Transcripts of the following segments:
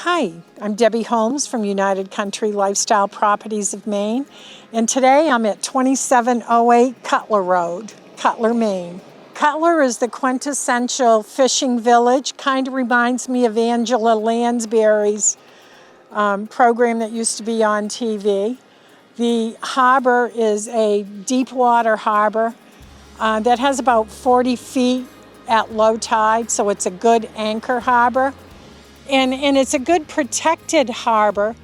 Hi, I'm Debbie Holmes from United Country Lifestyle Properties of Maine, and today I'm at 2708 Cutler Road, Cutler, Maine. Cutler is the quintessential fishing village, kind of reminds me of Angela Lansbury's program that used to be on TV. The harbor is a deep water harbor that has about 40 feet at low tide, so it's a good anchor harbor. And it's a good protected harbor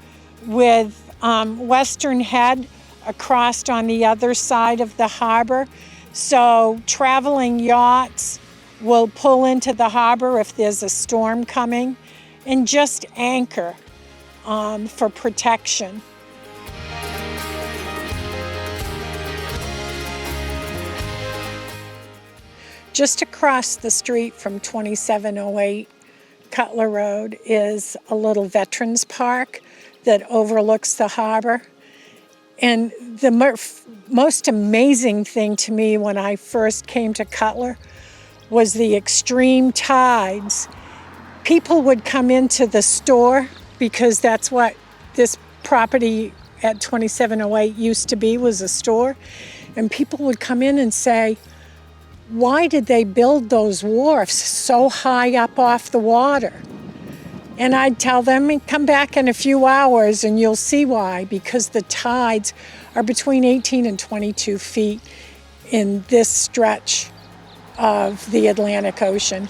with Western Head across on the other side of the harbor. So traveling yachts will pull into the harbor if there's a storm coming and just anchor for protection. Just across the street from 2708 Cutler Road is a little veterans park that overlooks the harbor. And the most amazing thing to me when I first came to Cutler was the extreme tides. People would come into the store because that's what this property at 2708 used to be, was a store. And people would come in and say, why did they build those wharfs so high up off the water? And I'd tell them, come back in a few hours and you'll see why, because the tides are between 18 and 22 feet in this stretch of the Atlantic Ocean.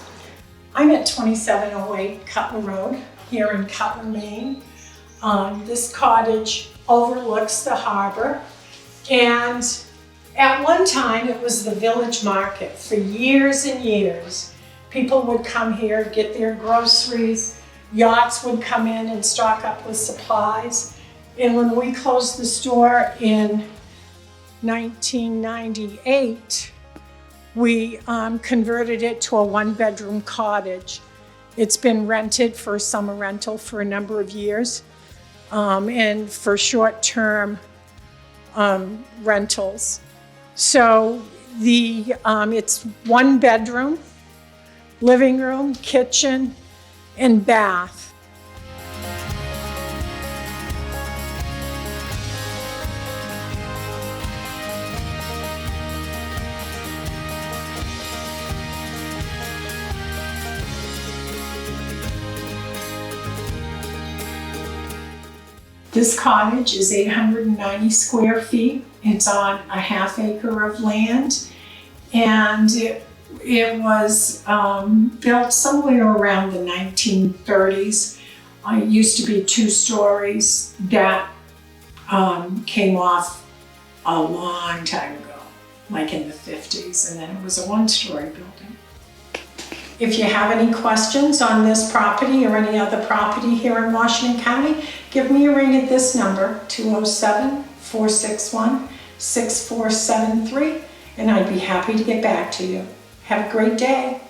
I'm at 2708 Cutler Road here in Cutler, Maine. This cottage overlooks the harbor, and at one time, it was the village market. For years and years, people would come here, get their groceries, yachts would come in and stock up with supplies. And when we closed the store in 1998, we converted it to a one-bedroom cottage. It's been rented for summer rental for a number of years and for short-term rentals. So it's one bedroom, living room, kitchen, and bath. This cottage is 890 square feet. It's on a half acre of land, and it was built somewhere around the 1930s. It used to be 2 stories. That came off a long time ago, like in the 50s, and then it was a 1-story building. If you have any questions on this property or any other property here in Washington County, give me a ring at this number, 207-461-6473, and I'd be happy to get back to you. Have a great day.